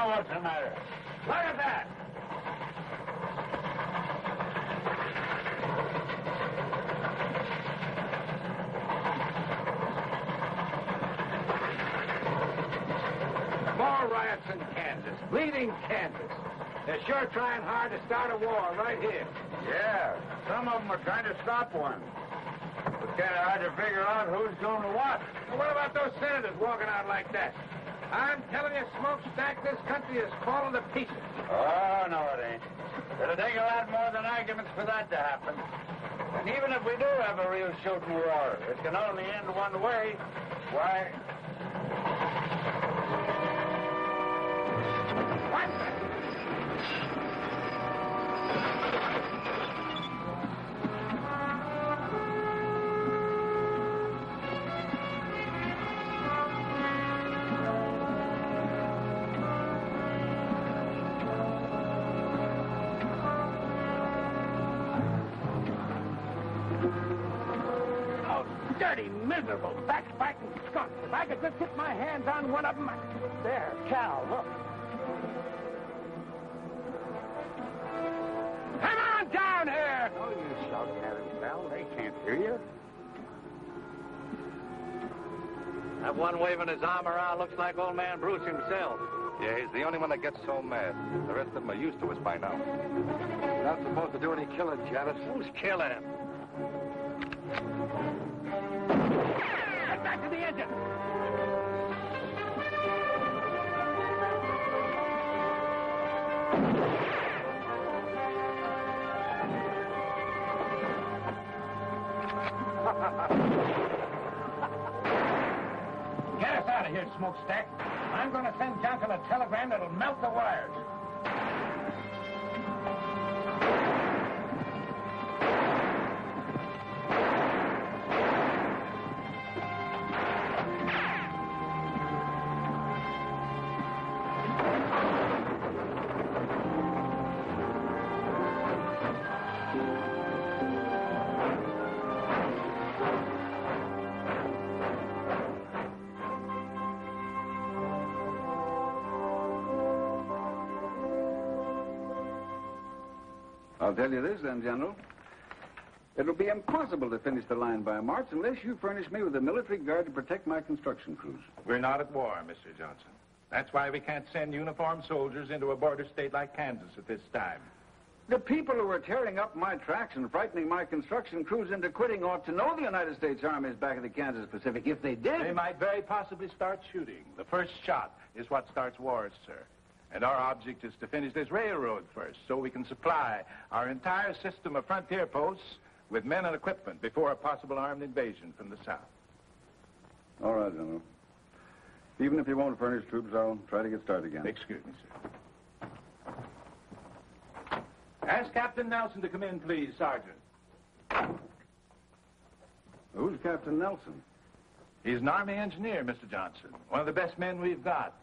Now what's the matter? Look at that! More riots in Kansas, bleeding Kansas. They're sure trying hard to start a war right here. Yeah, some of them are trying to stop one. It's kind of hard to figure out who's doing what. Well, what about those senators walking out like that? I'm telling you, Smokestack, this country is falling to pieces. Oh, no, it ain't. It'll take a lot more than arguments for that to happen. And even if we do have a real shooting war, it can only end one way. Why? What? Dirty, miserable, backbiting skunks. If I could just get my hands on one of them. There, Cal, look. Come on down here! Oh, you shouting at them, Cal. They can't hear you. That one waving his arm around looks like old man Bruce himself. Yeah, he's the only one that gets so mad. The rest of them are used to us by now. You're not supposed to do any killing, Janet. Who's killing him? Get back to the engine! Get us out of here, Smokestack. I'm going to send Johnson a telegram that'll melt the wires. I'll tell you this, then, General. It'll be impossible to finish the line by March unless you furnish me with a military guard to protect my construction crews. We're not at war, Mr. Johnson. That's why we can't send uniformed soldiers into a border state like Kansas at this time. The people who are tearing up my tracks and frightening my construction crews into quitting ought to know the United States Army is back in the Kansas Pacific. If they did... They might very possibly start shooting. The first shot is what starts wars, sir. And our object is to finish this railroad first so we can supply our entire system of frontier posts with men and equipment before a possible armed invasion from the south. All right, General. Even if you won't furnish troops, I'll try to get started again. Excuse me, sir. Ask Captain Nelson to come in, please, Sergeant. Who's Captain Nelson? He's an Army engineer, Mr. Johnson. One of the best men we've got.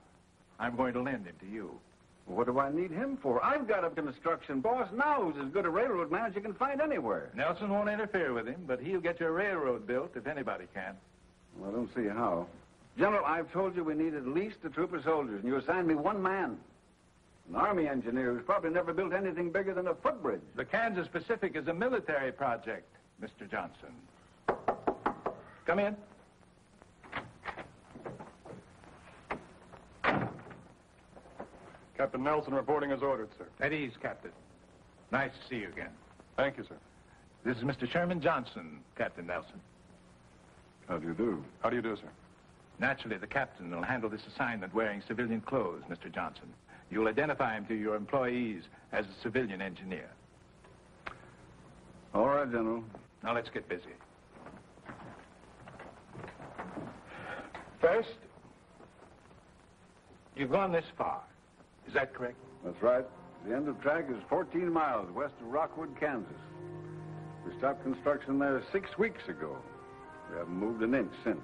I'm going to lend him to you. What do I need him for? I've got a construction boss now who's as good a railroad man as you can find anywhere. Nelson won't interfere with him, but he'll get your railroad built if anybody can. Well, I don't see how. General, I've told you we need at least a troop of soldiers, and you assigned me one man. An Army engineer who's probably never built anything bigger than a footbridge. The Kansas Pacific is a military project, Mr. Johnson. Come in. Captain Nelson reporting as ordered, sir. At ease, Captain. Nice to see you again. Thank you, sir. This is Mr. Sherman Johnson, Captain Nelson. How do you do? How do you do, sir? Naturally, the captain will handle this assignment wearing civilian clothes, Mr. Johnson. You'll identify him to your employees as a civilian engineer. All right, General. Now, let's get busy. First, you've gone this far. Is that correct? That's right. The end of track is 14 miles west of Rockwood, Kansas. We stopped construction there 6 weeks ago. We haven't moved an inch since.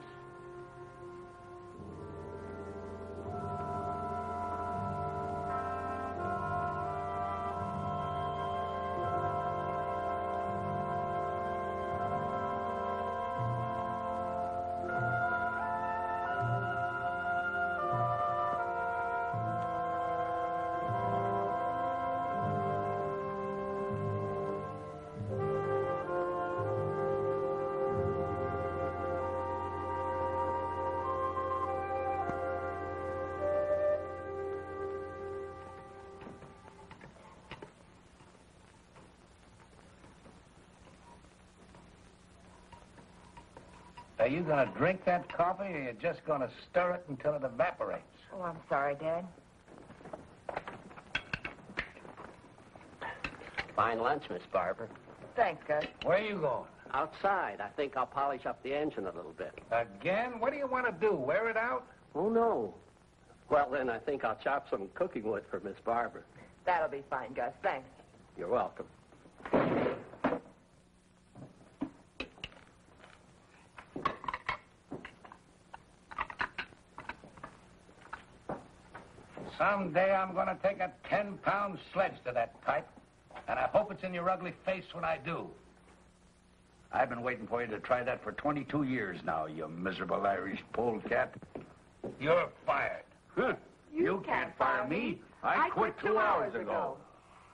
Are you going to drink that coffee, or are you just going to stir it until it evaporates? Oh, I'm sorry, Dad. Fine lunch, Miss Barber. Thanks, Gus. Where are you going? Outside. I think I'll polish up the engine a little bit. Again? What do you want to do, wear it out? Oh, no. Well, then I think I'll chop some cooking wood for Miss Barber. That'll be fine, Gus. Thanks. You're welcome. Someday I'm going to take a 10-pound sledge to that pipe, and I hope it's in your ugly face when I do. I've been waiting for you to try that for 22 years now, you miserable Irish polecat. You're fired. Huh. You can't fire me. I quit 2 hours ago.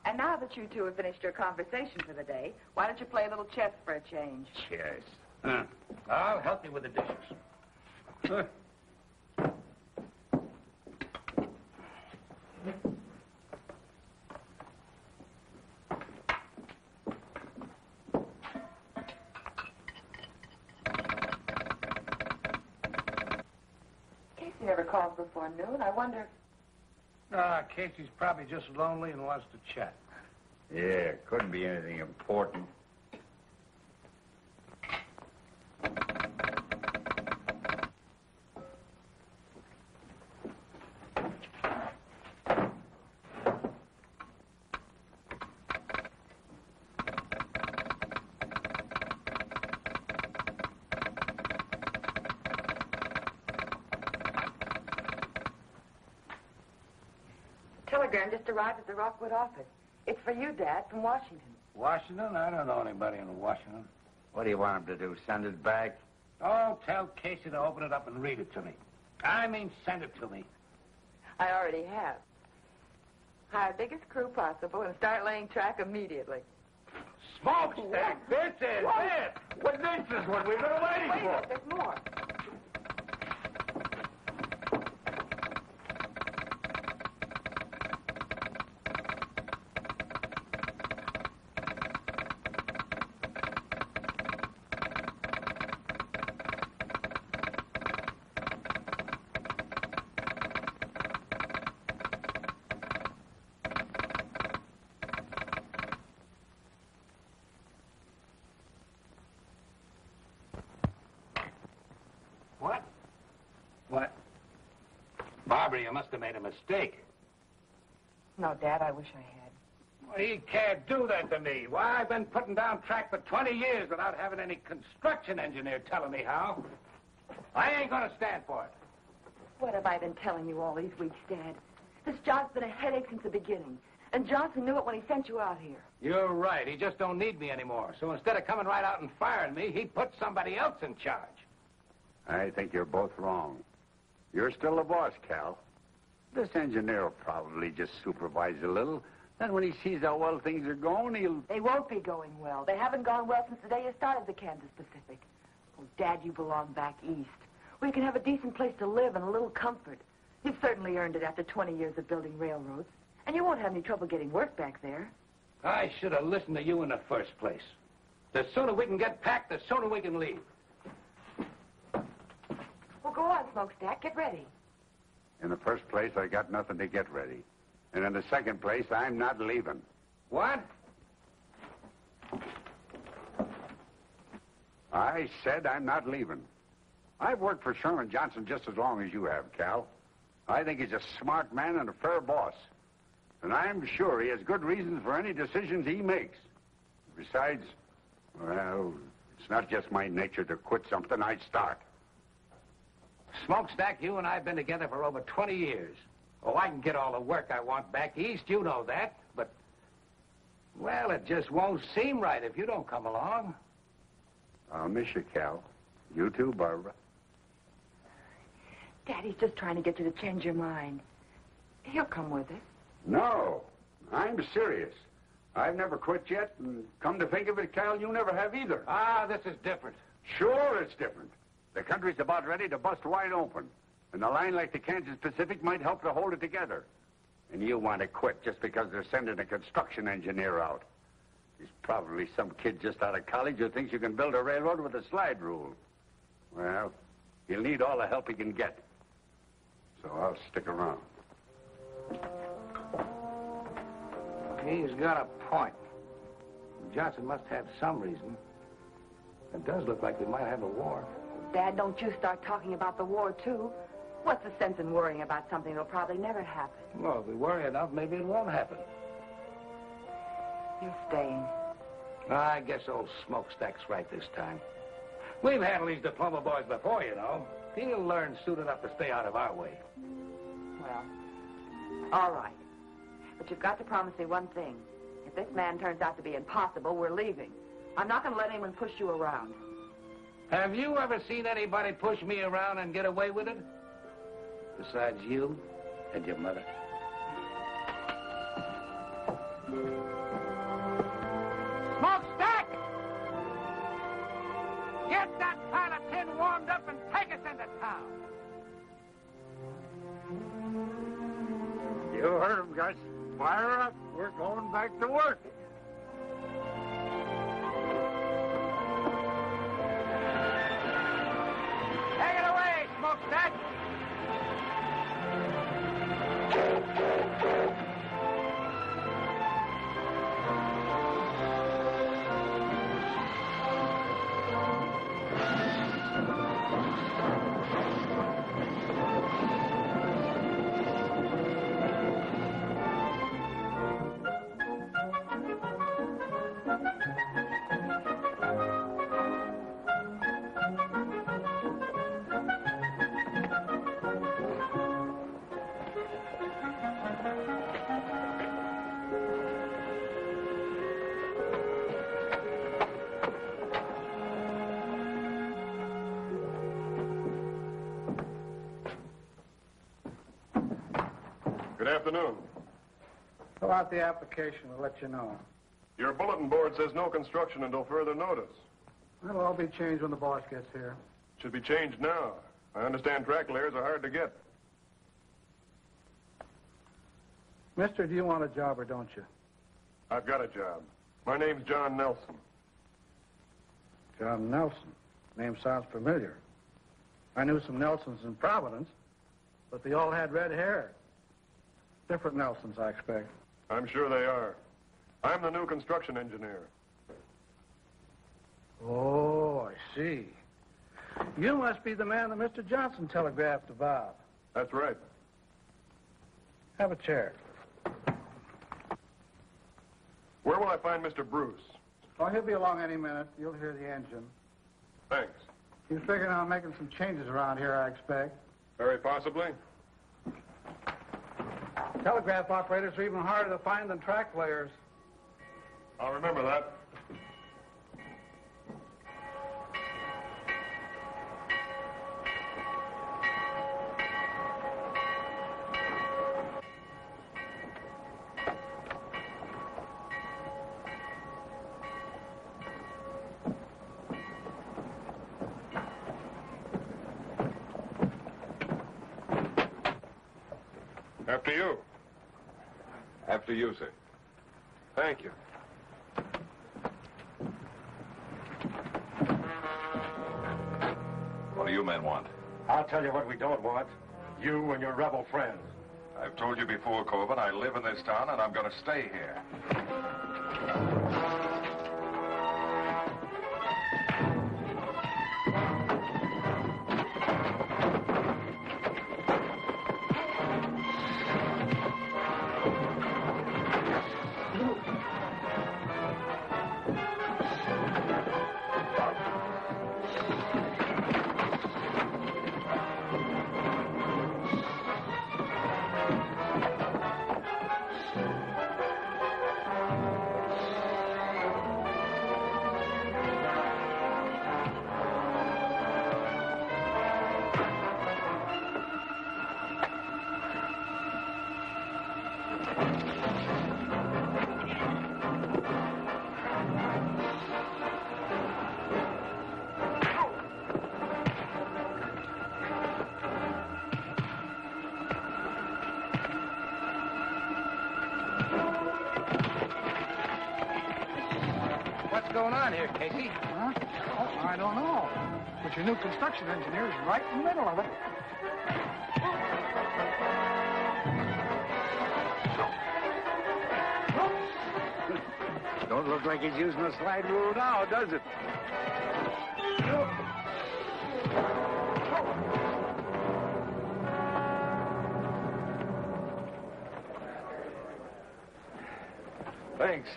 And now that you two have finished your conversation for the day, why don't you play a little chess for a change? Yes. Huh. I'll help you with the dishes. Huh. Casey never calls before noon. I wonder... Casey's probably just lonely and wants to chat. Yeah, couldn't be anything important. Telegram just arrived at the Rockwood office. It's for you, Dad, from Washington. Washington? I don't know anybody in Washington. What do you want him to do, send it back? Oh, tell Casey to open it up and read it to me. I mean, send it to me. I already have. Hire biggest crew possible and start laying track immediately. Smokestack, this is it! Well, this is what we've been waiting Wait, for. look, there's more. What? What? Barbara, you must have made a mistake. No, Dad, I wish I had. Well, he can't do that to me. Why, I've been putting down track for 20 years without having any construction engineer telling me how. I ain't gonna stand for it. What have I been telling you all these weeks, Dad? This job's been a headache since the beginning. And Johnson knew it when he sent you out here. You're right. He just don't need me anymore. So instead of coming right out and firing me, he put somebody else in charge. I think you're both wrong. You're still the boss, Cal. This engineer will probably just supervise a little. Then when he sees how well things are going, he'll... They won't be going well. They haven't gone well since the day you started the Kansas Pacific. Oh, Dad, you belong back east, where you can have a decent place to live and a little comfort. You've certainly earned it after 20 years of building railroads. And you won't have any trouble getting work back there. I should have listened to you in the first place. The sooner we can get packed, the sooner we can leave. Well, go on, Smokestack. Get ready. In the first place, I got nothing to get ready. And in the second place, I'm not leaving. What? I said I'm not leaving. I've worked for Sherman Johnson just as long as you have, Cal. I think he's a smart man and a fair boss. And I'm sure he has good reasons for any decisions he makes. Besides, well, it's not just my nature to quit something I'd start. Smokestack, you and I have been together for over 20 years. Oh, I can get all the work I want back east, you know that. But, well, it just won't seem right if you don't come along. I'll miss you, Cal. You too, Barbara. Daddy's just trying to get you to change your mind. He'll come with us. No, I'm serious. I've never quit yet, and come to think of it, Cal, you never have either. Ah, this is different. Sure, it's different. The country's about ready to bust wide open, and a line like the Kansas Pacific might help to hold it together. And you want to quit just because they're sending a construction engineer out. He's probably some kid just out of college who thinks you can build a railroad with a slide rule. Well, he'll need all the help he can get. So I'll stick around. He's got a point. Johnson must have some reason. It does look like we might have a war. Dad, don't you start talking about the war, too. What's the sense in worrying about something that'll probably never happen? Well, if we worry enough, maybe it won't happen. You're staying. I guess old Smokestack's right this time. We've handled these diploma boys before, you know. He'll learn soon enough to stay out of our way. Well, all right. But you've got to promise me one thing. If this man turns out to be impossible, we're leaving. I'm not going to let anyone push you around. Have you ever seen anybody push me around and get away with it? Besides you and your mother. Smokestack! Get that pile of tin warmed up and take us into town. You heard him, Gus. Fire up. We're going back to work. Take it away, Smokestack! Good afternoon. Fill out the application. We'll let you know. Your bulletin board says no construction until further notice. It'll all be changed when the boss gets here. Should be changed now. I understand track layers are hard to get. Mister, do you want a job or don't you? I've got a job. My name's John Nelson. John Nelson. Name sounds familiar. I knew some Nelsons in Providence, but they all had red hair. Different Nelsons, I expect. I'm sure they are. I'm the new construction engineer. Oh, I see. You must be the man that Mr. Johnson telegraphed about. That's right. Have a chair. Where will I find Mr. Bruce? Oh, he'll be along any minute. You'll hear the engine. Thanks. He's figuring on making some changes around here, I expect. Very possibly. Telegraph operators are even harder to find than track layers. I'll remember that. After you. After you, sir. Thank you. What do you men want? I'll tell you what we don't want. You and your rebel friends. I've told you before, Corbin, I live in this town and I'm going to stay here. What's going on here, Casey? Huh? I don't know. But your new construction engineer is right in the middle of it. Don't look like he's using a slide rule now, does it? Thanks.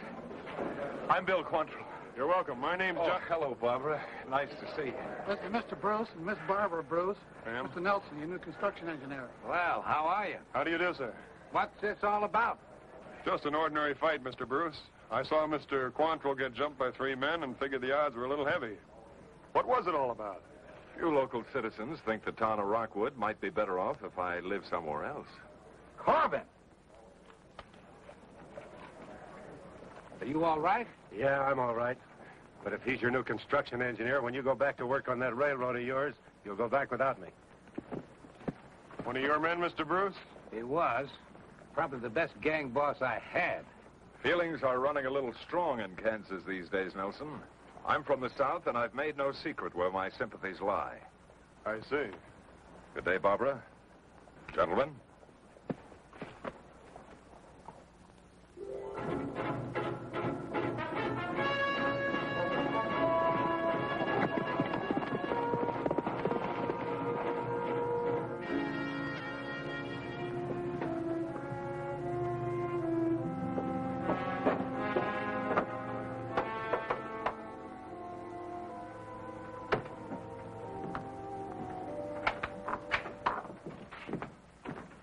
I'm Bill Quantrill. You're welcome. My name's Oh, John. hello, Barbara. Nice to see you. This is Mr. Bruce and Miss Barbara Bruce. Ma'am? Mr. Nelson, your new construction engineer. Well, how are you? How do you do, sir? What's this all about? Just an ordinary fight, Mr. Bruce. I saw Mr. Quantrill get jumped by 3 men and figured the odds were a little heavy. What was it all about? Few local citizens think the town of Rockwood might be better off if I lived somewhere else. Corbin! Are you all right? Yeah, I'm all right. But if he's your new construction engineer, when you go back to work on that railroad of yours, you'll go back without me. One of your men, Mr. Bruce? He was. Probably the best gang boss I had. Feelings are running a little strong in Kansas these days, Nelson. I'm from the South, and I've made no secret where my sympathies lie. I see. Good day, Barbara. Gentlemen.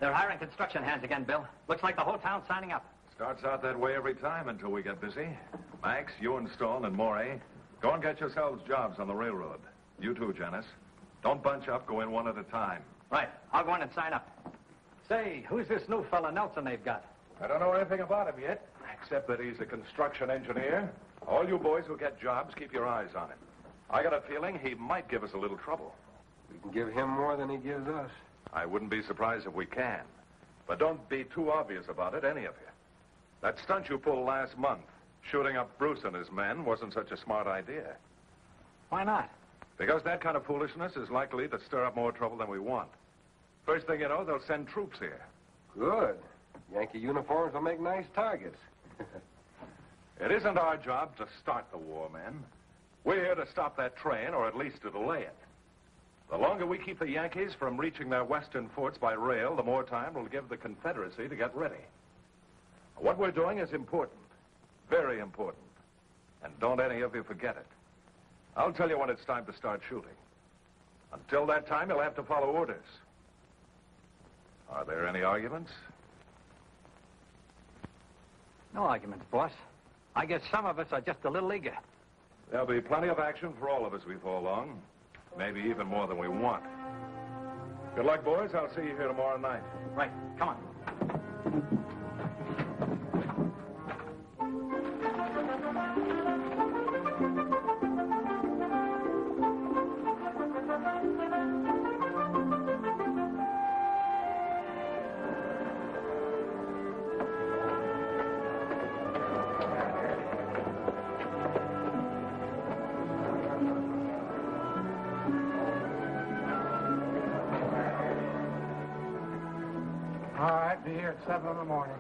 They're hiring construction hands again, Bill. Looks like the whole town's signing up. Starts out that way every time until we get busy. Max, you and Stone and Morey, go and get yourselves jobs on the railroad. You too, Janice. Don't bunch up. Go in one at a time. Right. I'll go in and sign up. Say, who's this new fella Nelson they've got? I don't know anything about him yet, except that he's a construction engineer. All you boys who get jobs, keep your eyes on him. I got a feeling he might give us a little trouble. We can give him more than he gives us. I wouldn't be surprised if we can. But don't be too obvious about it, any of you. That stunt you pulled last month, shooting up Bruce and his men, wasn't such a smart idea. Why not? Because that kind of foolishness is likely to stir up more trouble than we want. First thing you know, they'll send troops here. Good. Yankee uniforms will make nice targets. It isn't our job to start the war, men. We're here to stop that train, or at least to delay it. The longer we keep the Yankees from reaching their western forts by rail, the more time we'll give the Confederacy to get ready. What we're doing is important. Very important. And don't any of you forget it. I'll tell you when it's time to start shooting. Until that time, you'll have to follow orders. Are there any arguments? No arguments, boss. I guess some of us are just a little eager. There'll be plenty of action for all of us before long. Maybe even more than we want. Good luck, boys. I'll see you here tomorrow night. Right. Come on. All right, be here at 7 in the morning.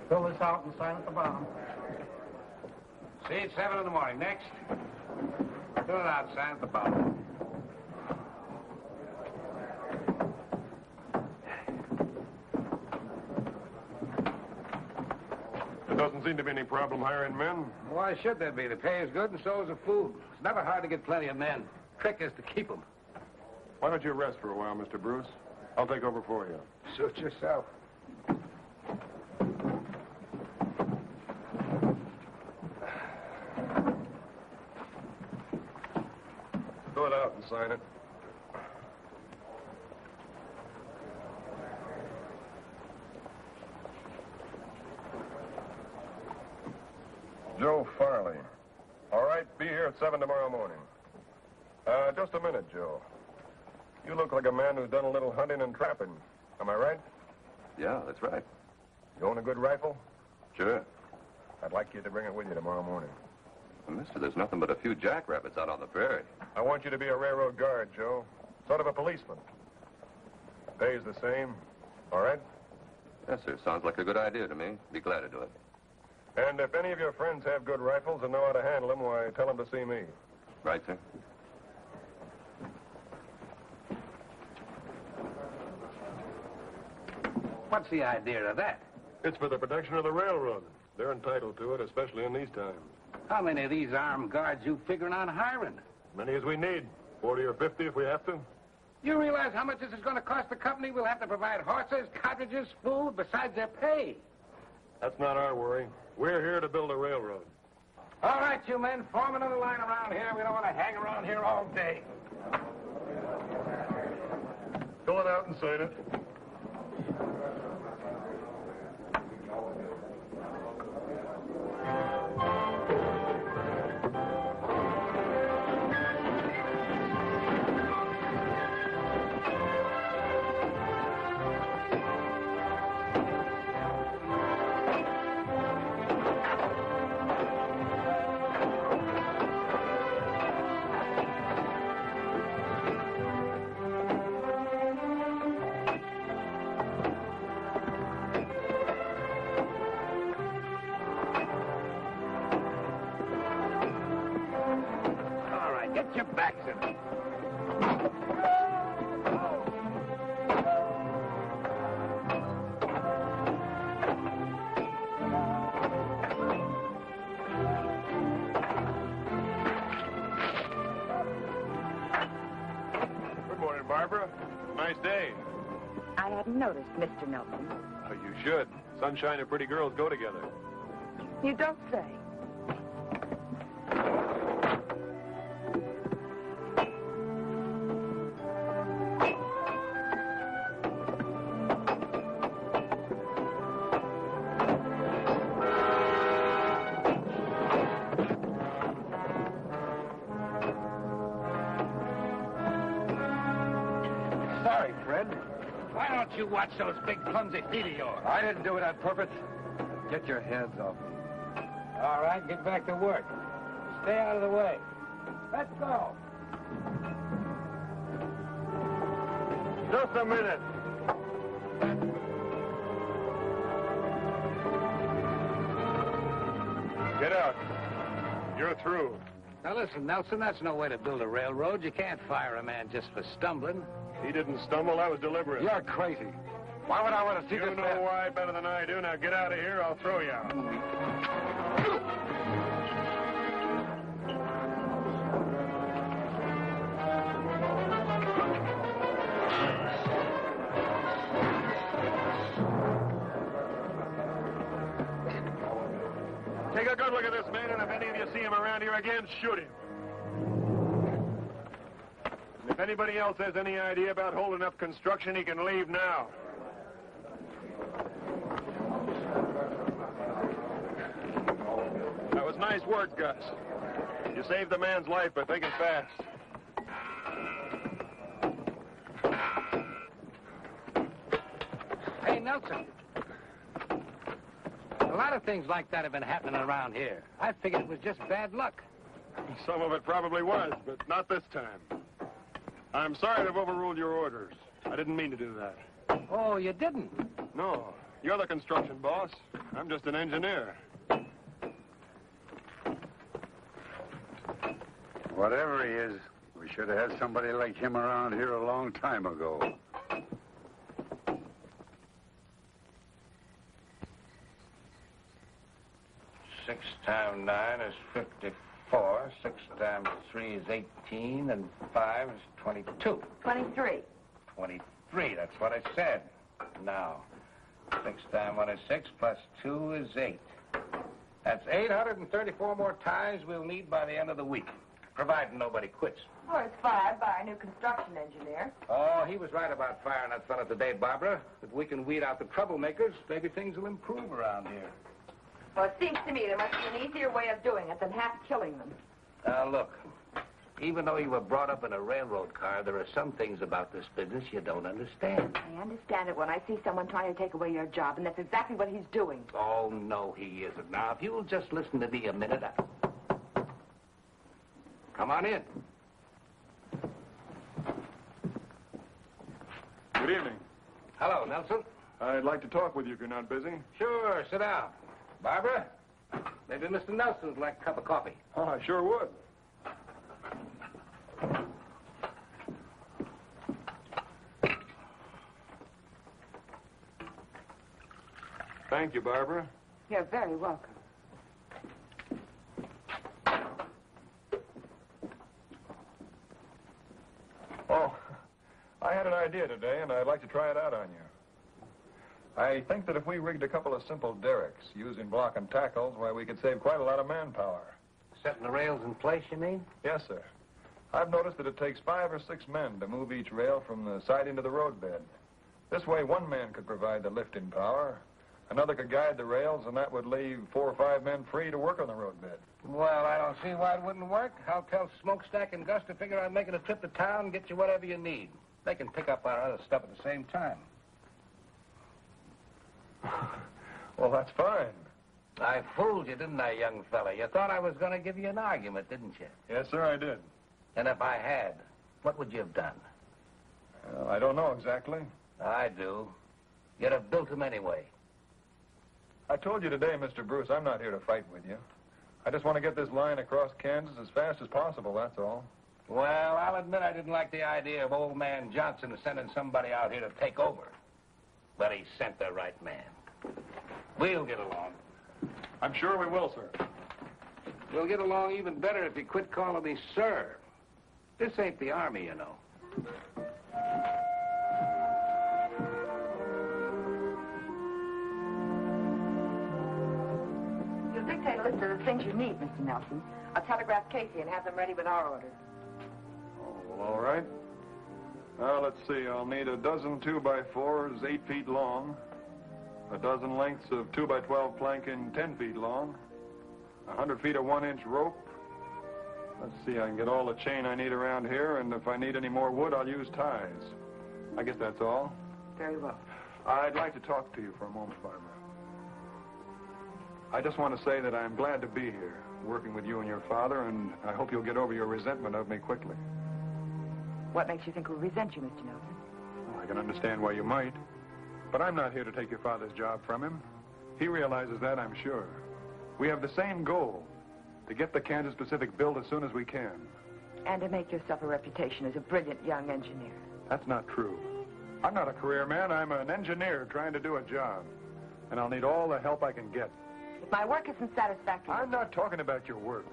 Fill this out and sign at the bottom. See you at 7 in the morning. Next. Fill it out, sign at the bottom. There doesn't seem to be any problem hiring men. Why should there be? The pay is good and so is the food. It's never hard to get plenty of men. Trick is to keep them. Why don't you rest for a while, Mr. Bruce? I'll take over for you. Suit yourself. Fill it out and sign it. Joe Farley. All right, be here at 7 tomorrow morning. Just a minute, Joe. You look like a man who's done a little hunting and trapping. Am I right? Yeah, that's right. You own a good rifle? Sure. I'd like you to bring it with you tomorrow morning. Well, mister, there's nothing but a few jackrabbits out on the prairie. I want you to be a railroad guard, Joe. Sort of a policeman. Pay's the same. All right? Yes, sir. Sounds like a good idea to me. Be glad to do it. And if any of your friends have good rifles and know how to handle them, why, tell them to see me. Right, sir. What's the idea of that? It's for the protection of the railroad. They're entitled to it, especially in these times. How many of these armed guards you figuring on hiring? Many as we need. 40 or 50 if we have to. You realize how much this is going to cost the company? We'll have to provide horses, cartridges, food, besides their pay. That's not our worry. We're here to build a railroad. All right, you men, form another line around here. We don't want to hang around here all day. Fill it out and sign it. Get your backs in it. Good morning, Barbara. Nice day. I hadn't noticed, Mr. Nelson. Oh, you should. Sunshine and pretty girls go together. You don't say. You watch those big clumsy feet of yours. I didn't do it on purpose. Get your hands off me. All right, get back to work. Stay out of the way. Let's go. Just a minute. Get out. You're through. Now listen, Nelson, that's no way to build a railroad. You can't fire a man just for stumbling. He didn't stumble. That was deliberate. You're crazy. Why would I want to see this You know man? why better than I do. Now get out of here. I'll throw you out. Take a good look at this man, and if any of you see him around here again, shoot him. If anybody else has any idea about holding up construction, he can leave now. That was nice work, Gus. You saved the man's life by thinking fast. Hey, Nelson. A lot of things like that have been happening around here. I figured it was just bad luck. Some of it probably was, but not this time. I'm sorry to have overruled your orders. I didn't mean to do that. Oh, you didn't? No. You're the construction boss. I'm just an engineer. Whatever he is, we should have had somebody like him around here a long time ago. 6 times 9 is 54. 6 times 3 is 18, and 5 is 22. 23. 23, that's what I said. Now, 6 times 1 is 6, plus 2 is 8. That's 834 more ties we'll need by the end of the week, providing nobody quits. Or it's 5 by our new construction engineer. Oh, he was right about firing that fella today, Barbara. If we can weed out the troublemakers, maybe things will improve around here. Well, it seems to me there must be an easier way of doing it than half killing them. Now, look, even though you were brought up in a railroad car, there are some things about this business you don't understand. I understand it when I see someone trying to take away your job, and that's exactly what he's doing. Oh, no, he isn't. Now, if you'll just listen to me a minute, Come on in. Good evening. Hello, Nelson. I'd like to talk with you if you're not busy. Sure, sit down. Barbara, maybe Mr. Nelson'd like a cup of coffee. Oh, I sure would. Thank you, Barbara. You're very welcome. Oh, I had an idea today, and I'd like to try it out on you. I think that if we rigged a couple of simple derricks using block and tackles, why, we could save quite a lot of manpower. Setting the rails in place, you mean? Yes, sir. I've noticed that it takes 5 or 6 men to move each rail from the siding to the roadbed. This way, one man could provide the lifting power, another could guide the rails, and that would leave 4 or 5 men free to work on the roadbed. Well, I don't see why it wouldn't work. I'll tell Smokestack and Gus to figure on making a trip to town and get you whatever you need. They can pick up our other stuff at the same time. Well, that's fine. I fooled you, didn't I, young fella? You thought I was going to give you an argument, didn't you? Yes, sir, I did. And if I had, what would you have done? Well, I don't know exactly. I do. You'd have built them anyway. I told you today, Mr. Bruce, I'm not here to fight with you. I just want to get this line across Kansas as fast as possible, that's all. Well, I'll admit I didn't like the idea of old man Johnson sending somebody out here to take over. But he sent the right man. We'll get along. I'm sure we will, sir. We'll get along even better if you quit calling me sir. This ain't the Army, you know. You'll dictate a list of the things you need, Mr. Nelson. I'll telegraph Casey and have them ready with our orders. Oh, well, all right. Let's see. I'll need a dozen 2x4s 8 feet long, a dozen lengths of 2x12 planking 10 feet long, 100 feet of 1-inch rope. Let's see, I can get all the chain I need around here, and if I need any more wood, I'll use ties. I guess that's all. Very well. I'd like to talk to you for a moment, Barbara. I just want to say that I'm glad to be here, working with you and your father, and I hope you'll get over your resentment of me quickly. What makes you think we'll resent you, Mr. Nelson? Well, I can understand why you might, but I'm not here to take your father's job from him. He realizes that, I'm sure. We have the same goal, to get the Kansas Pacific built as soon as we can. And to make yourself a reputation as a brilliant young engineer. That's not true. I'm not a career man. I'm an engineer trying to do a job. And I'll need all the help I can get. If my work isn't satisfactory... I'm not talking about your work.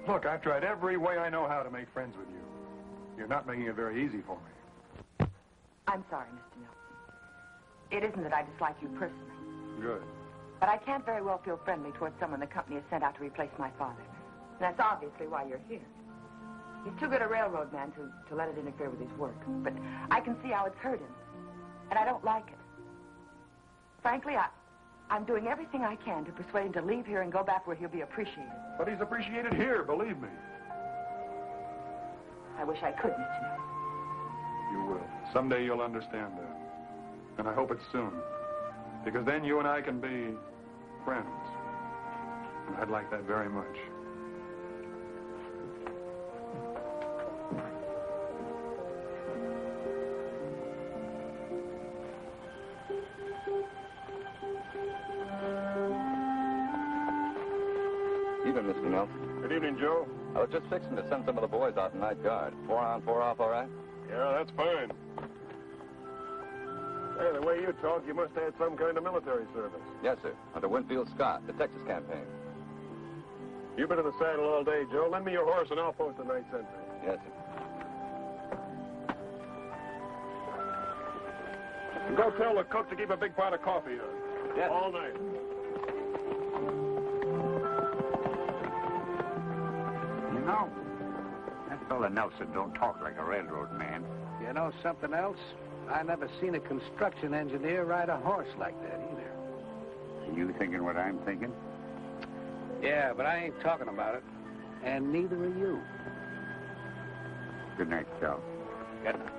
Look, I've tried every way I know how to make friends with you. You're not making it very easy for me. I'm sorry, Mr. Nelson. It isn't that I dislike you personally. Good. But I can't very well feel friendly towards someone the company has sent out to replace my father. And that's obviously why you're here. He's too good a railroad man to let it interfere with his work. But I can see how it's hurt him. And I don't like it. Frankly, I'm doing everything I can to persuade him to leave here and go back where he'll be appreciated. But he's appreciated here, believe me. I wish I could, Mr. Nelson. You will. Someday you'll understand that. And I hope it's soon. Because then you and I can be friends. And I'd like that very much. Evening, Mr. Nelson. Good evening, Joe. I was just fixing to send some of the boys out in night guard. 4 on, 4 off, all right? Yeah, that's fine. Hey, the way you talk, you must have had some kind of military service. Yes, sir. Under Winfield Scott, the Texas campaign. You've been in the saddle all day, Joe. Lend me your horse and I'll post the night sentry. Yes, sir. And go tell the cook to keep a big pot of coffee on. Yes. All night. You know, that fella Nelson don't talk like a railroad man. You know something else? I never seen a construction engineer ride a horse like that either. Are you thinking what I'm thinking? Yeah, but I ain't talking about it. And neither are you. Good night, Cal. Good night.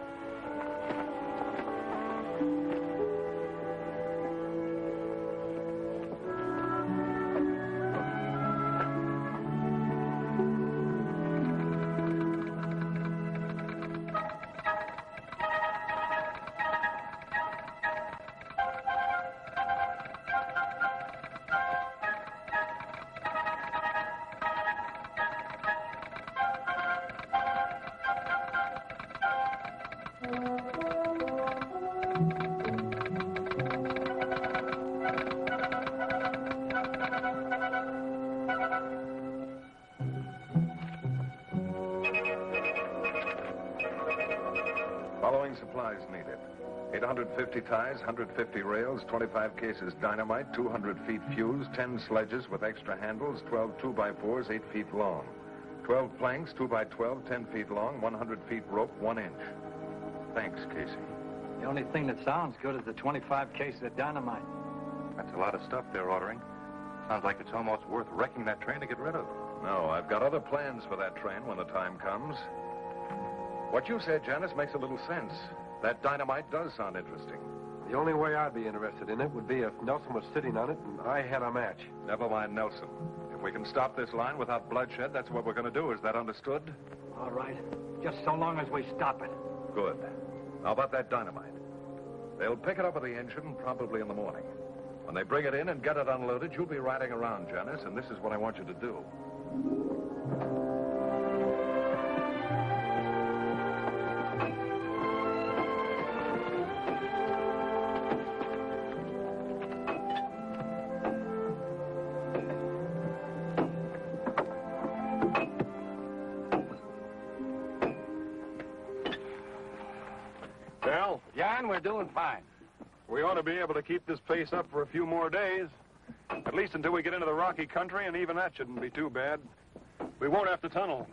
supplies needed. 850 ties, 150 rails, 25 cases dynamite, 200 feet fuse, 10 sledges with extra handles, 12 2x4s, 8 feet long. 12 planks, 2x12, 10 feet long, 100 feet rope, 1 inch. Thanks, Casey. The only thing that sounds good is the 25 cases of dynamite. That's a lot of stuff they're ordering. Sounds like it's almost worth wrecking that train to get rid of. No, I've got other plans for that train when the time comes. What you said, Janice, makes a little sense. That dynamite does sound interesting. The only way I'd be interested in it would be if Nelson was sitting on it and I had a match. Never mind Nelson. If we can stop this line without bloodshed, that's what we're going to do. Is that understood? All right. Just so long as we stop it. Good. How about that dynamite? They'll pick it up at the engine probably in the morning. When they bring it in and get it unloaded, you'll be riding around, Janice, and this is what I want you to do. Cal, John, we're doing fine. we ought to be able to keep this pace up for a few more days. At least until we get into the rocky country, and even that shouldn't be too bad. We won't have to tunnel.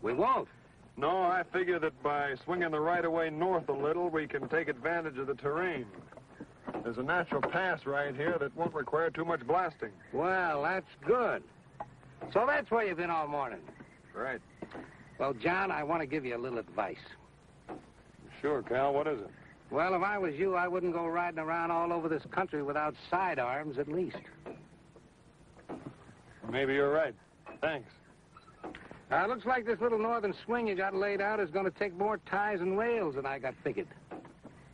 We won't. No, I figure that by swinging the right-of-way north a little, we can take advantage of the terrain. There's a natural pass right here that won't require too much blasting. Well, that's good. So that's where you've been all morning. Right. Well, John, I want to give you a little advice. Sure, Cal, what is it? Well, if I was you, I wouldn't go riding around all over this country without sidearms, at least. Maybe you're right. Thanks. Looks like this little northern swing you got laid out is going to take more ties and rails than I got figured.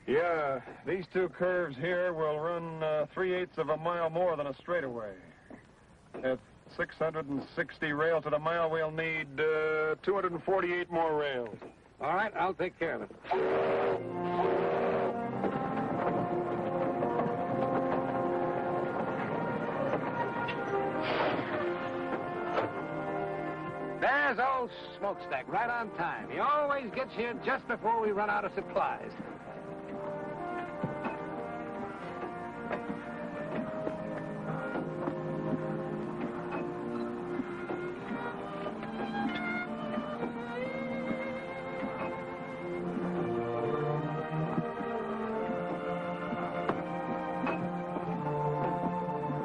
Yeah, these two curves here will run 3/8 of a mile more than a straightaway. At 660 rails to the mile, we'll need 248 more rails. All right, I'll take care of it. There's old Smokestack, right on time. He always gets here just before we run out of supplies.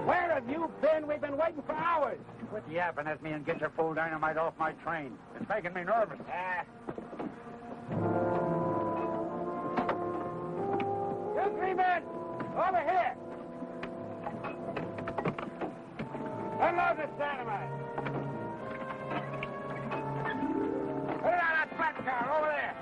Where have you been? We've been waiting for hours. Quit yapping at me and get your full dynamite off my train. It's making me nervous. You three men, over here. Unload this dynamite. Put it on that flat car over there.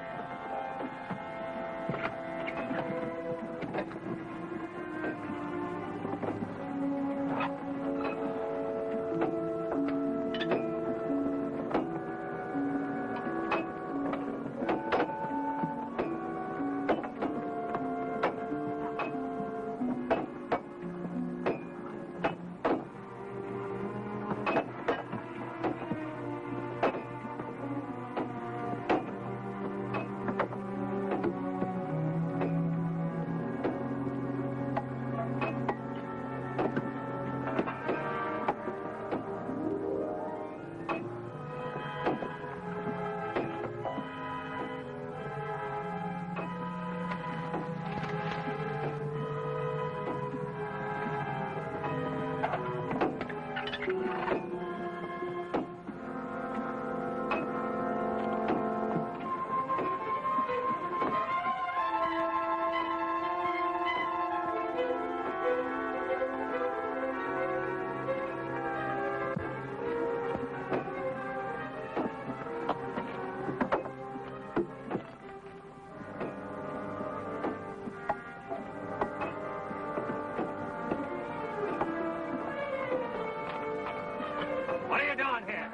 What are you doing here?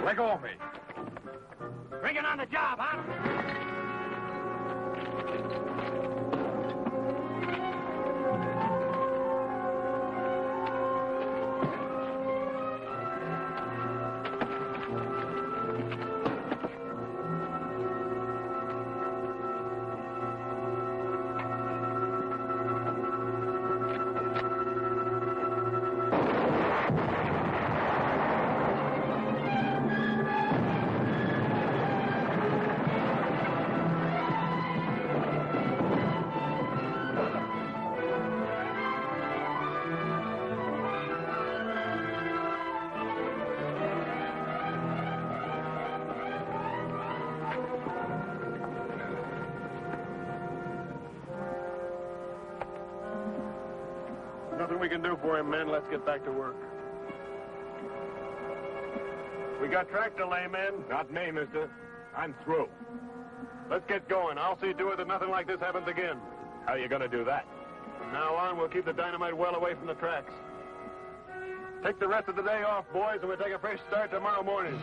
Let go of me. Bringing on the job, huh? Nothing we can do for him, men. Let's get back to work. We got track delay, men. Not me, mister. I'm through. Let's get going. I'll see to it that nothing like this happens again. How are you going to do that? From now on, we'll keep the dynamite well away from the tracks. Take the rest of the day off, boys, and we'll take a fresh start tomorrow morning.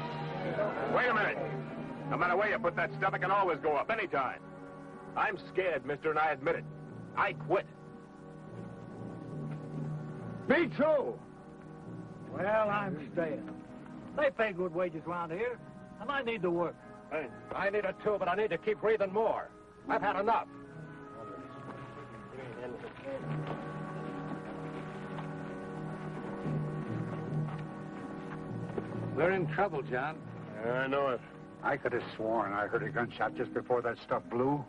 Wait a minute. No matter where you put that stuff, it can always go up, anytime. I'm scared, mister, and I admit it. I quit. Me too. Well, I'm staying. They pay good wages around here, and I need to work. Hey, I need it too, but I need to keep breathing more. I've had enough. We're in trouble, John. I know it. I could have sworn I heard a gunshot just before that stuff blew.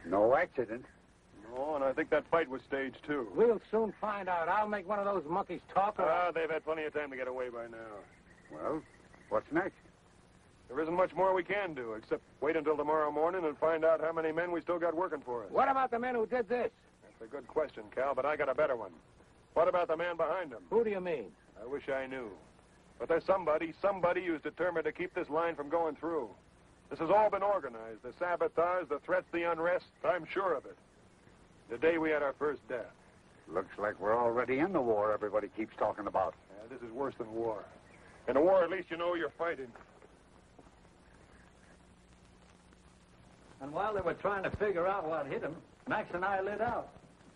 No accident. No, and I think that fight was staged, too. We'll soon find out. I'll make one of those monkeys talk. They've had plenty of time to get away by now. Well, what's next? There isn't much more we can do, except wait until tomorrow morning and find out how many men we still got working for us. What about the men who did this? That's a good question, Cal, but I got a better one. What about the man behind him? Who do you mean? I wish I knew. But there's somebody who's determined to keep this line from going through. This has all been organized. The sabotage, the threats, the unrest. I'm sure of it. The day we had our first death. Looks like we're already in the war everybody keeps talking about. Yeah, this is worse than war. In a war, at least you know you're fighting. And while they were trying to figure out what hit him, Max and I lit out.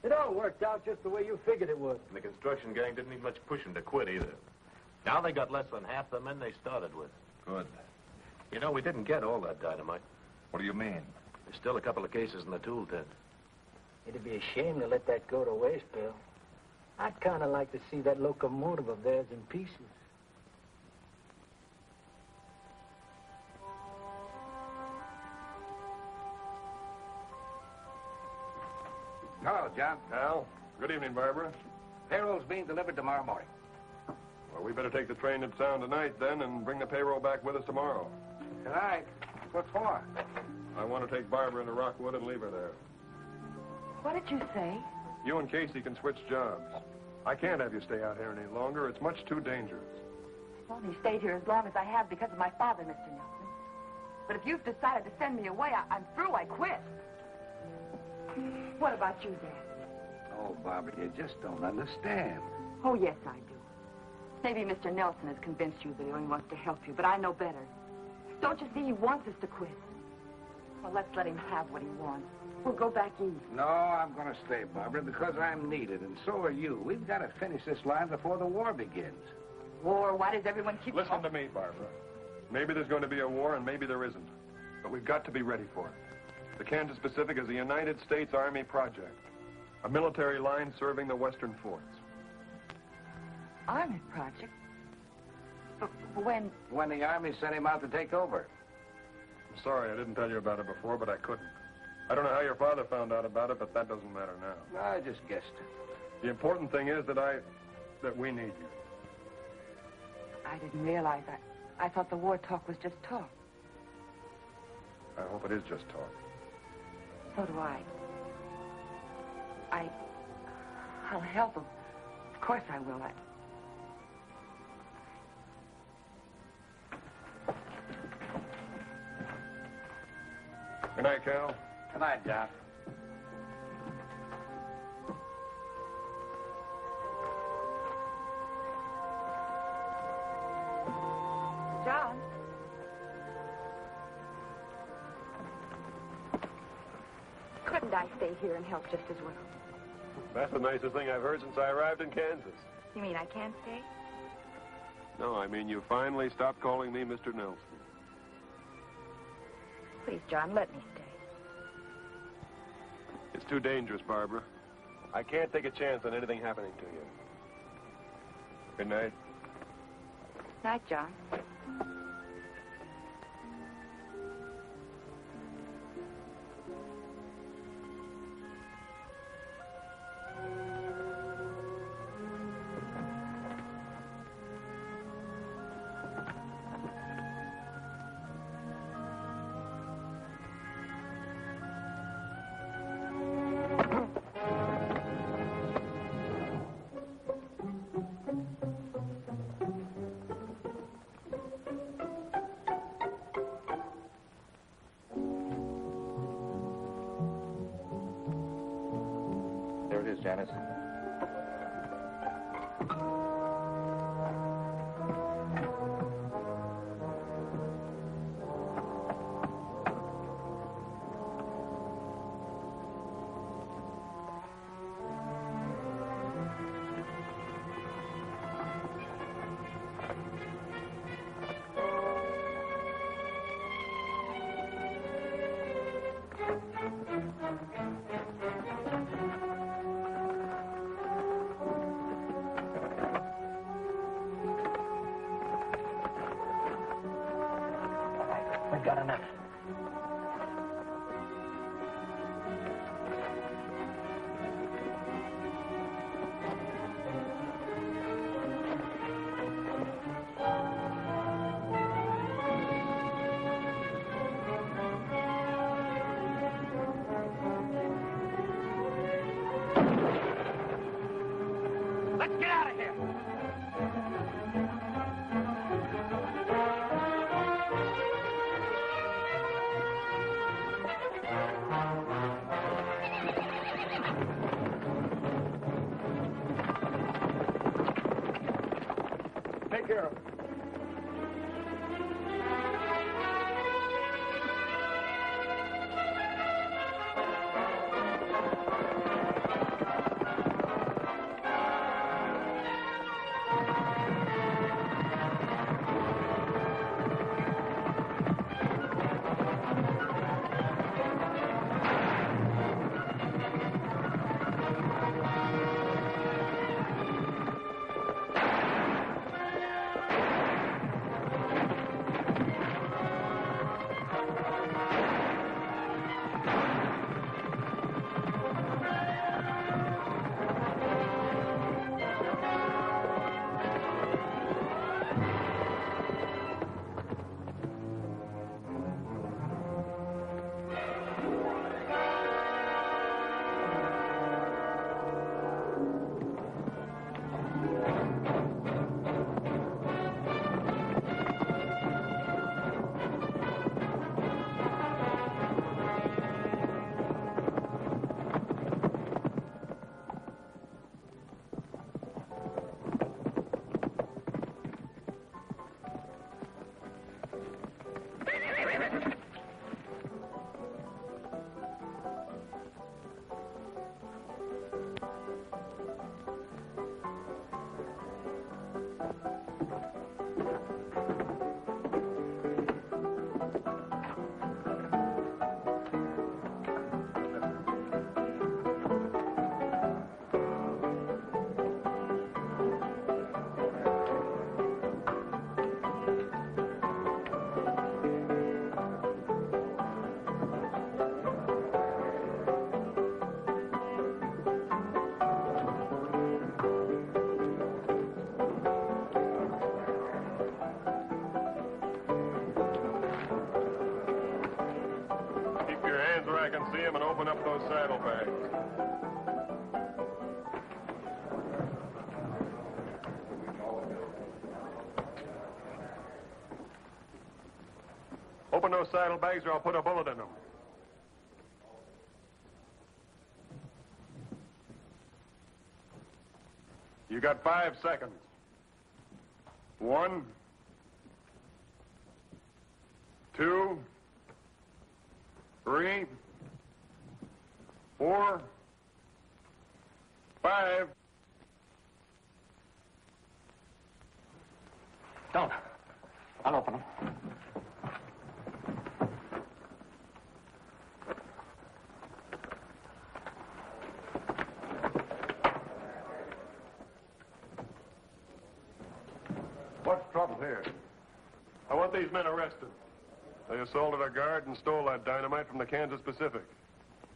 It all worked out just the way you figured it would. And the construction gang didn't need much pushing to quit either. Now they got less than half the men they started with. Good. You know, we didn't get all that dynamite. What do you mean? There's still a couple of cases in the tool tent. It'd be a shame to let that go to waste, Bill. I'd kind of like to see that locomotive of theirs in pieces. Hello, John. Al, good evening, Barbara. Payroll's being delivered tomorrow morning. Well, we better take the train to town tonight, then, and bring the payroll back with us tomorrow. Tonight? What for? I want to take Barbara into Rockwood and leave her there. What did you say? You and Casey can switch jobs. I can't have you stay out here any longer. It's much too dangerous. I've only stayed here as long as I have because of my father, Mr. Nelson. But if you've decided to send me away, I'm through. I quit. What about you, Dad? Oh, Barbara, you just don't understand. Oh, yes, I do. Maybe Mr. Nelson has convinced you that he only wants to help you, but I know better. Don't you see he wants us to quit? Well, let's let him have what he wants. We'll go back east. No, I'm going to stay, Barbara, because I'm needed, and so are you. We've got to finish this line before the war begins. War? Why does everyone keep... Listen to me, Barbara. Maybe there's going to be a war, and maybe there isn't. But we've got to be ready for it. The Kansas Pacific is a United States Army project. A military line serving the western forts. Army project? But when... When the Army sent him out to take over. I'm sorry I didn't tell you about it before, but I couldn't. I don't know how your father found out about it, but that doesn't matter now. No, I just guessed. The important thing is that we need you. I didn't realize. I thought the war talk was just talk. I hope it is just talk. So do I. I'll help him. Of course I will. Good night, Cal. Good night, John. John? Couldn't I stay here and help just as well? That's the nicest thing I've heard since I arrived in Kansas. You mean I can't stay? No, I mean you finally stopped calling me Mr. Nelson. Please, John, let me stay. It's too dangerous, Barbara. I can't take a chance on anything happening to you. Good night. Night, John. There it is, Janice. We've got enough. Let's get out of here. Take care of it. I can see him and open up those saddlebags. Open those saddlebags or I'll put a bullet in them. You got 5 seconds. 1, 2, 3, 4, 5. Don't. I'll open them. these men arrested. They assaulted a guard and stole that dynamite from the Kansas Pacific.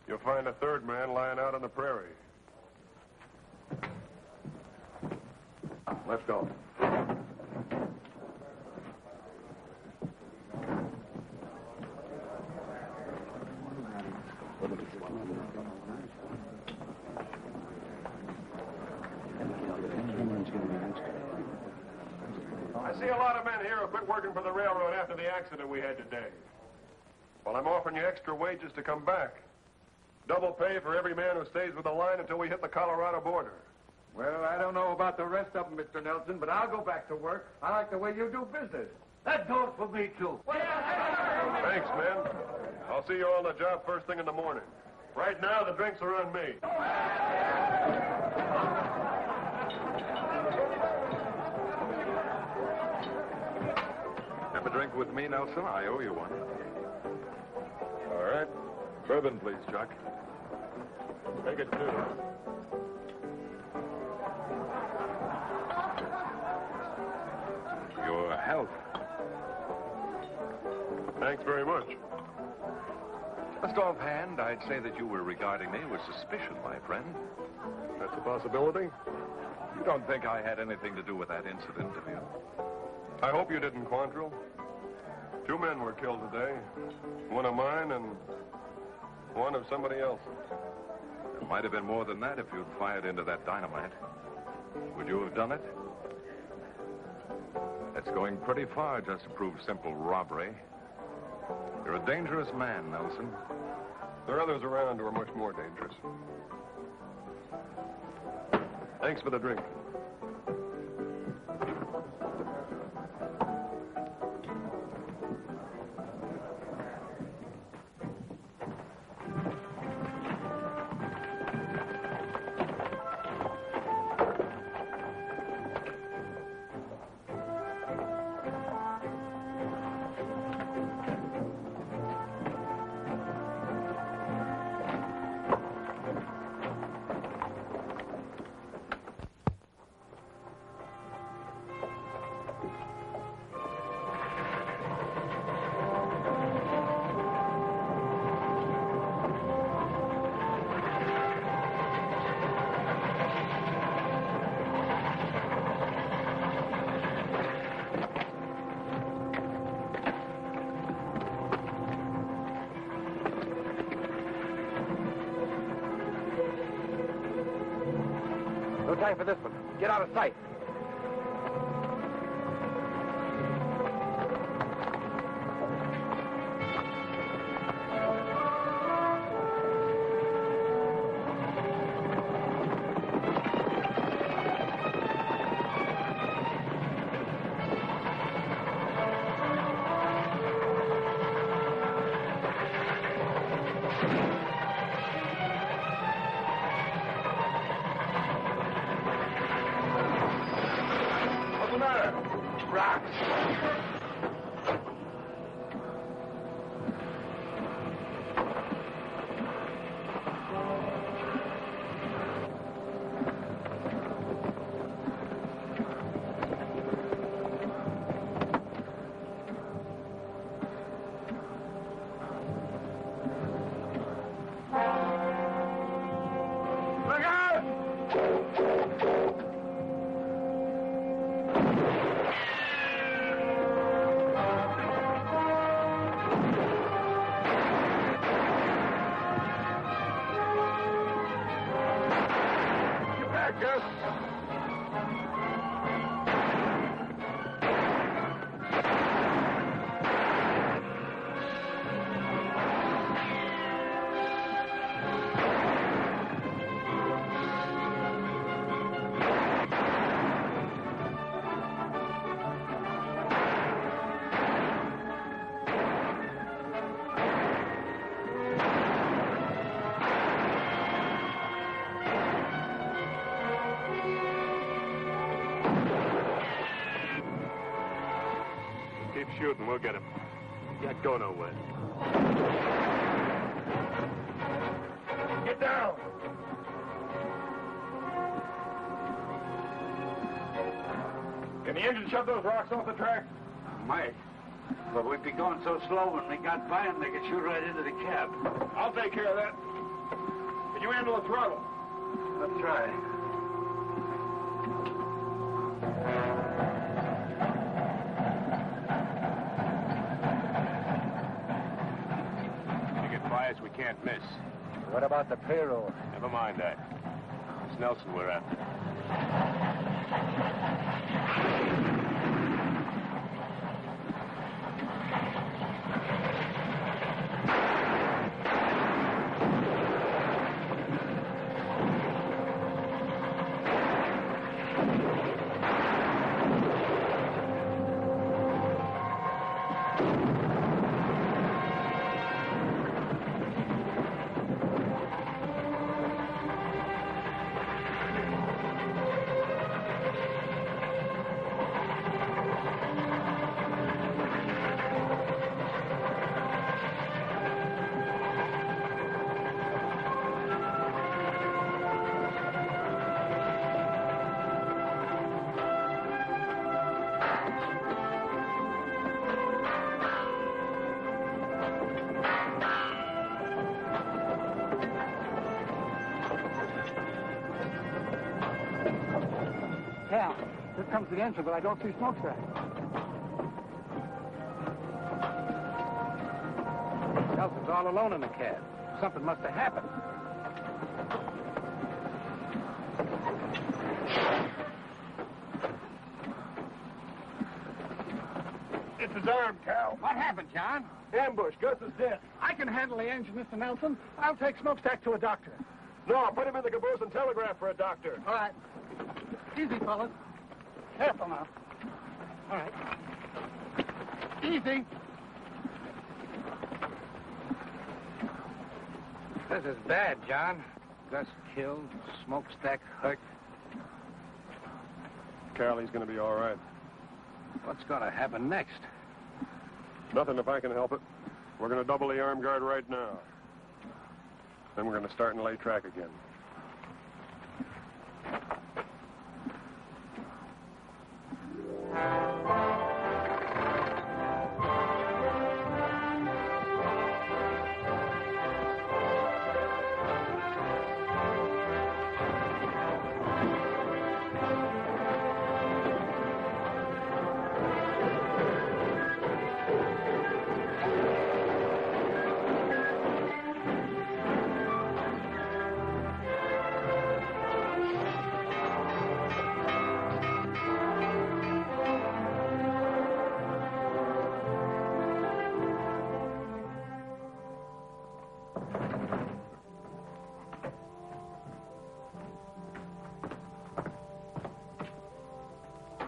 You'll find a third man lying out on the prairie. Let's go. I see a lot of men here who quit working for the railroad after the accident we had today. Well, I'm offering you extra wages to come back. Double pay for every man who stays with the line until we hit the Colorado border. Well, I don't know about the rest of them, Mr. Nelson, but I'll go back to work. I like the way you do business. That goes for me, too. Thanks, men. I'll see you all on the job first thing in the morning. Right now, the drinks are on me. Have a drink with me, Nelson? I owe you one. All right. Bourbon, please, Chuck. Take it, too. Your health. Thanks very much. Just offhand, I'd say that you were regarding me with suspicion, my friend. That's a possibility. You don't think I had anything to do with that incident, do you? I hope you didn't, Quantrill. 2 men were killed today. One of mine and one of somebody else's. It might have been more than that if you'd fired into that dynamite. Would you have done it? That's going pretty far just to prove simple robbery. You're a dangerous man, Nelson. There are others around who are much more dangerous. Thanks for the drink. No time for this one. Get out of sight. Shooting, we'll get him. Can't go nowhere. Get down! Can the engine shove those rocks off the track? Mike, But we'd be going so slow when we got by them, they could shoot right into the cab. I'll take care of that. Can you handle the throttle? Let's try. You get bias, we can't miss. What about the payroll? Never mind that. It's Nelson we're after. Cal, here comes the engine, but I don't see smokestack. Nelson's all alone in the cab. Something must have happened. It's his arm, Cal. What happened, John? Ambush. Gus is dead. I can handle the engine, Mr. Nelson. I'll take smokestack to a doctor. No, put him in the caboose and telegraph for a doctor. All right. Easy, fellas. Careful now. All right. Easy. This is bad, John. Gus killed, smokestack hurt. Carly's going to be all right. What's going to happen next? Nothing if I can help it. We're going to double the arm guard right now. Then we're going to start and lay track again.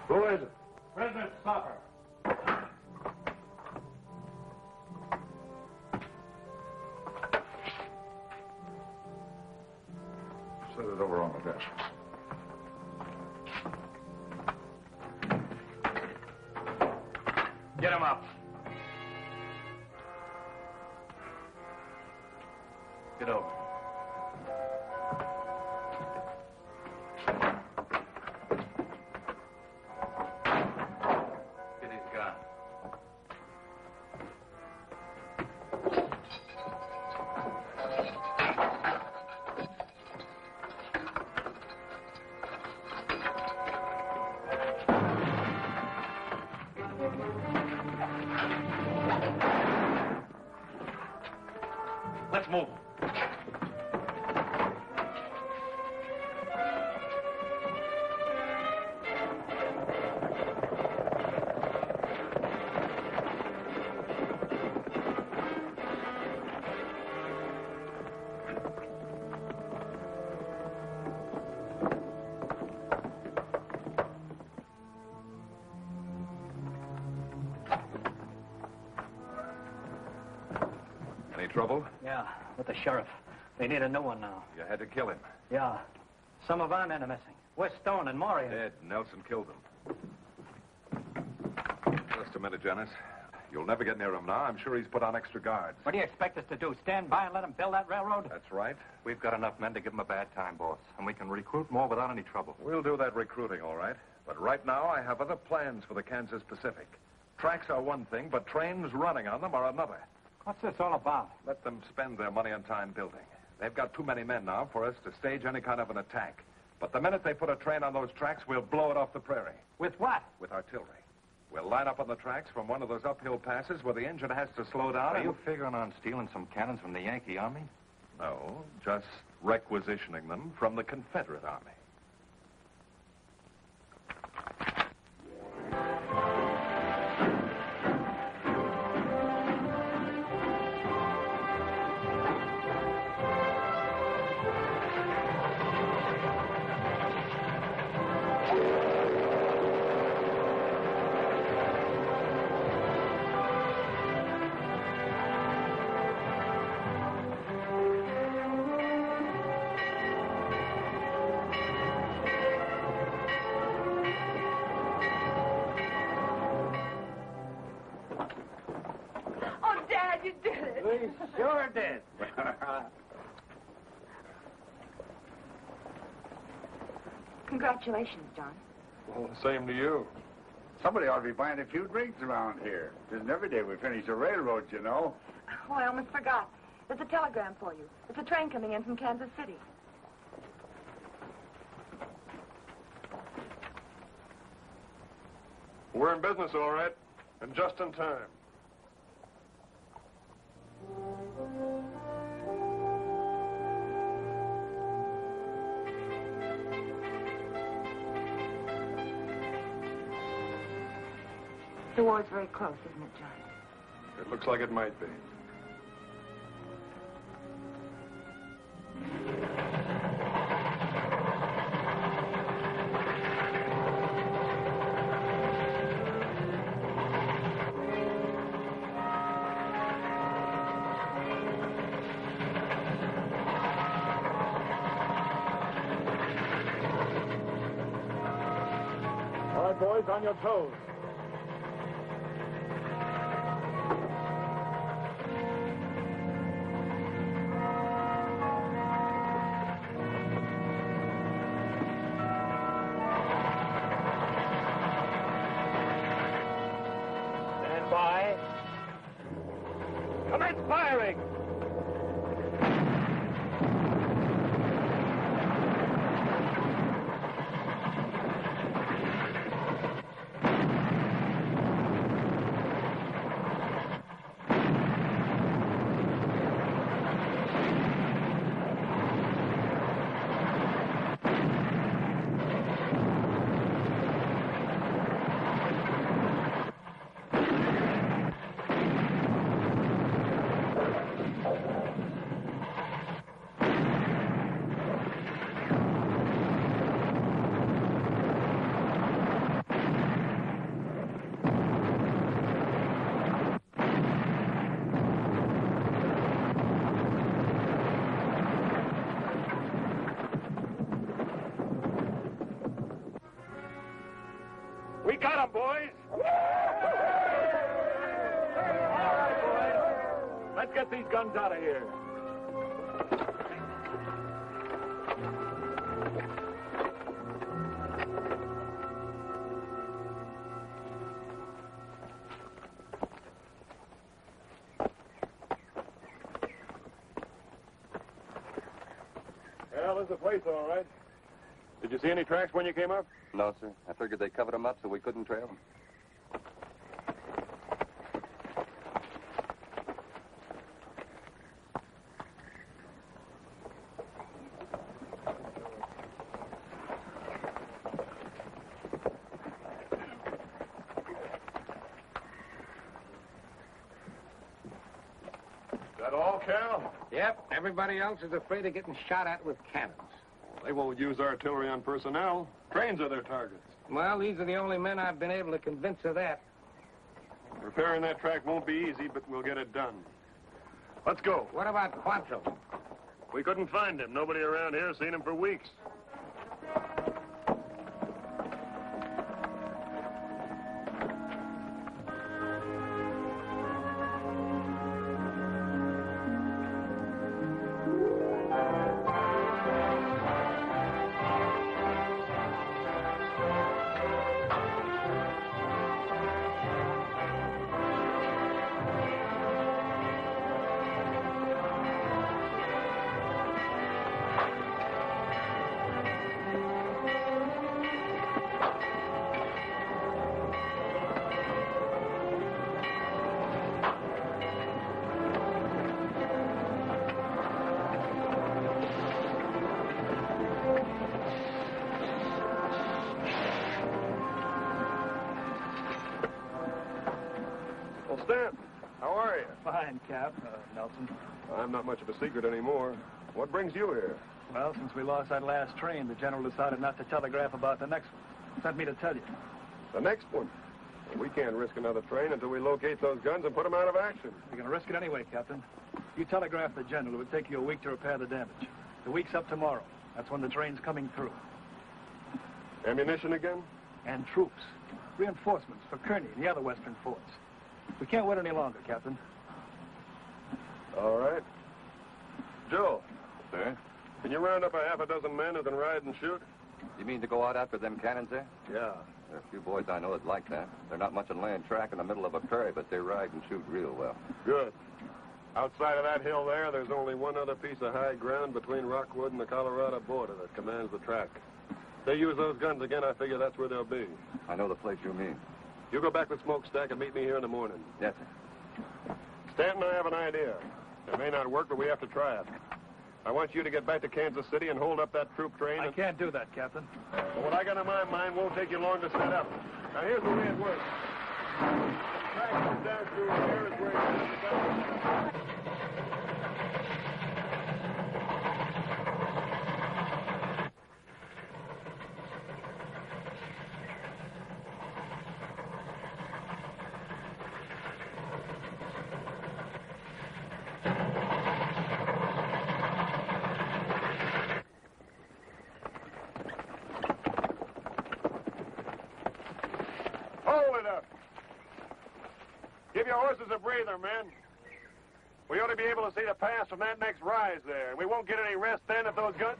Who is it? Prisoner Stopper. Set it over on the desk. Get him up. Get over. Get his gun. Let's move. Any trouble? Yeah, with the sheriff. They need a new one now. You had to kill him. Yeah. Some of our men are missing. We're Stone and Morey. Dead. Nelson killed him. Just a minute, Janice. You'll never get near him now. I'm sure he's put on extra guards. What do you expect us to do? Stand by and let him build that railroad? That's right. We've got enough men to give him a bad time, boss. And we can recruit more without any trouble. We'll do that recruiting, all right. But right now, I have other plans for the Kansas Pacific. Tracks are one thing, but trains running on them are another. What's this all about? Let them spend their money and time building. They've got too many men now for us to stage any kind of an attack. But the minute they put a train on those tracks, we'll blow it off the prairie. With what? With artillery. We'll line up on the tracks from one of those uphill passes where the engine has to slow down. Are you figuring on stealing some cannons from the Yankee Army? No, just requisitioning them from the Confederate Army. Sure did. Congratulations, John. Well, same to you. Somebody ought to be buying a few drinks around here. It isn't every day we finish a railroad, you know. Oh, I almost forgot. There's a telegram for you. It's a train coming in from Kansas City. We're in business, all right, and just in time. The war's very close, isn't it, John? It looks like it might be. All right, boys, on your toes. Stand by. Commence firing! We got him, boys! All right, boys. Let's get these guns out of here. Well, this is the place, all right. Did you see any tracks when you came up? No, sir. I figured they covered them up so we couldn't trail them. Is that all, Cal? Yep, everybody else is afraid of getting shot at with cannons. They won't use artillery on personnel. Trains are their targets. Well, these are the only men I've been able to convince of that. Repairing that track won't be easy, but we'll get it done. Let's go. What about Quantrill? We couldn't find him. Nobody around here has seen him for weeks. Stan, how are you? Fine, Cap. Nelson. I'm not much of a secret anymore. What brings you here? Well, since we lost that last train, the general decided not to telegraph about the next one. Sent me to tell you. The next one? Well, we can't risk another train until we locate those guns and put them out of action. We're going to risk it anyway, Captain. You telegraph the general. It would take you a week to repair the damage. The week's up tomorrow. That's when the train's coming through. Ammunition again? And troops. Reinforcements for Kearney and the other western forts. We can't wait any longer, Captain. All right. Joe. Sir? Can you round up a half a dozen men who can ride and shoot? You mean to go out after them cannons there? Yeah. There are a few boys I know that like that. They're not much on laying track in the middle of a prairie, but they ride and shoot real well. Good. Outside of that hill there's only one other piece of high ground between Rockwood and the Colorado border that commands the track. If they use those guns again, I figure that's where they'll be. I know the place you mean. You go back with Smokestack and meet me here in the morning. Yes, sir. Stanton and I have an idea. It may not work, but we have to try it. I want you to get back to Kansas City and hold up that troop train. I can't do that, Captain. Well, what I got in my mind won't take you long to set up. Now, here's the way it works. The track comes down through here is where it goes. Give your horses a breather, men. We ought to be able to see the pass from that next rise there. We won't get any rest then if those guns...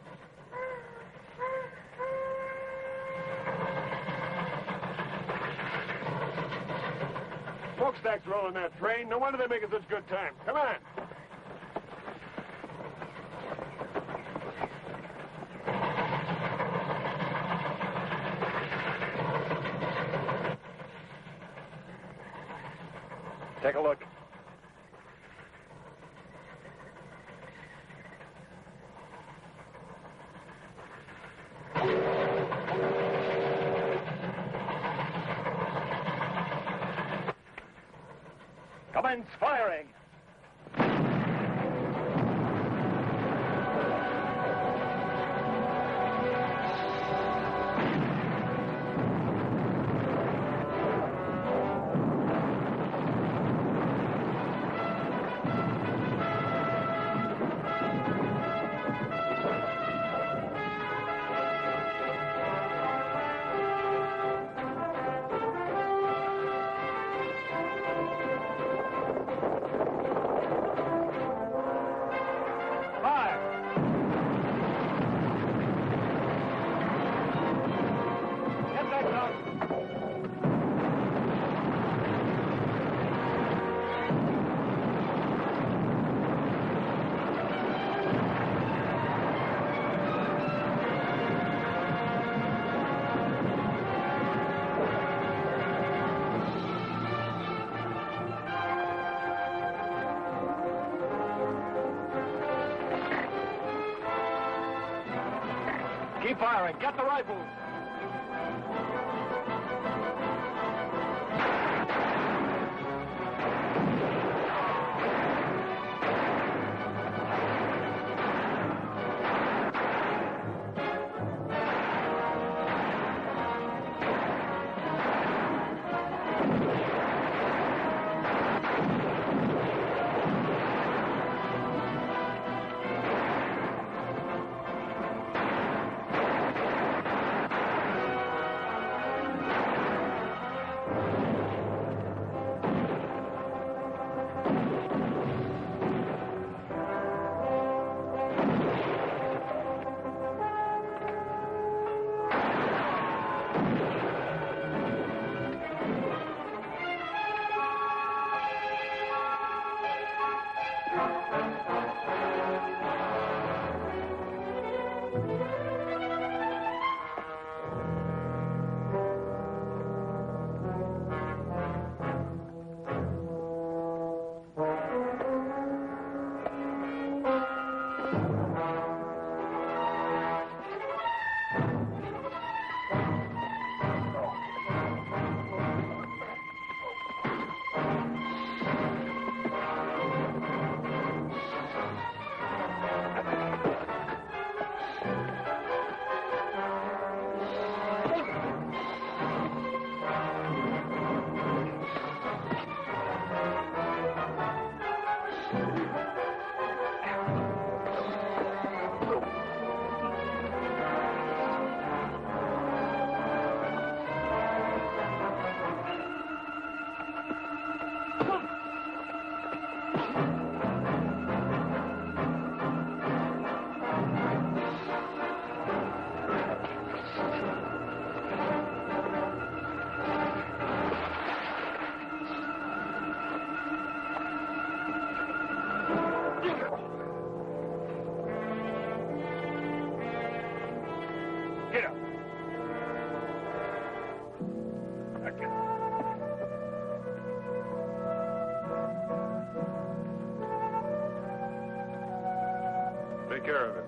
Smokestack's rolling that train. No wonder they're making such good time. Come on. Take a look. Commence firing. Keep firing. Get the rifles. care of it.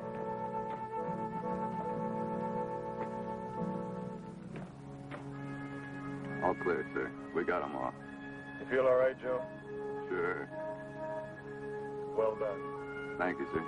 All clear, sir. We got them all. You feel all right, Joe? Sure. Well done. Thank you, sir.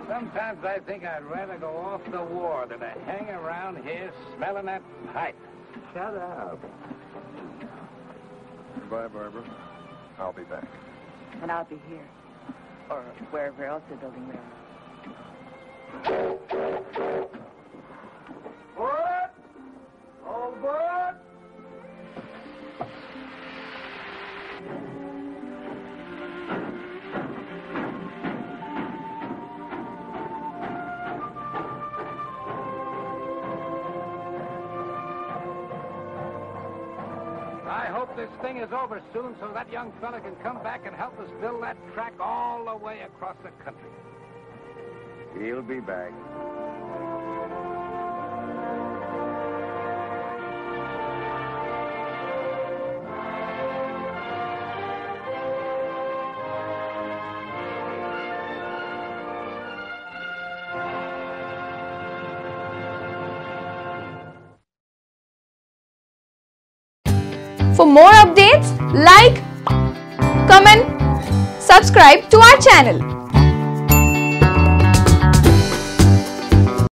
Sometimes I think I'd rather go off the war than to hang around here smelling that pipe. Shut up. Goodbye, Barbara. I'll be back. And I'll be here. Or wherever else they're building railroads. What? All aboard! I hope this thing is over soon so that young fella can come back and help us build that track all the way across the country. He'll be back. For more updates, like, comment, subscribe to our channel.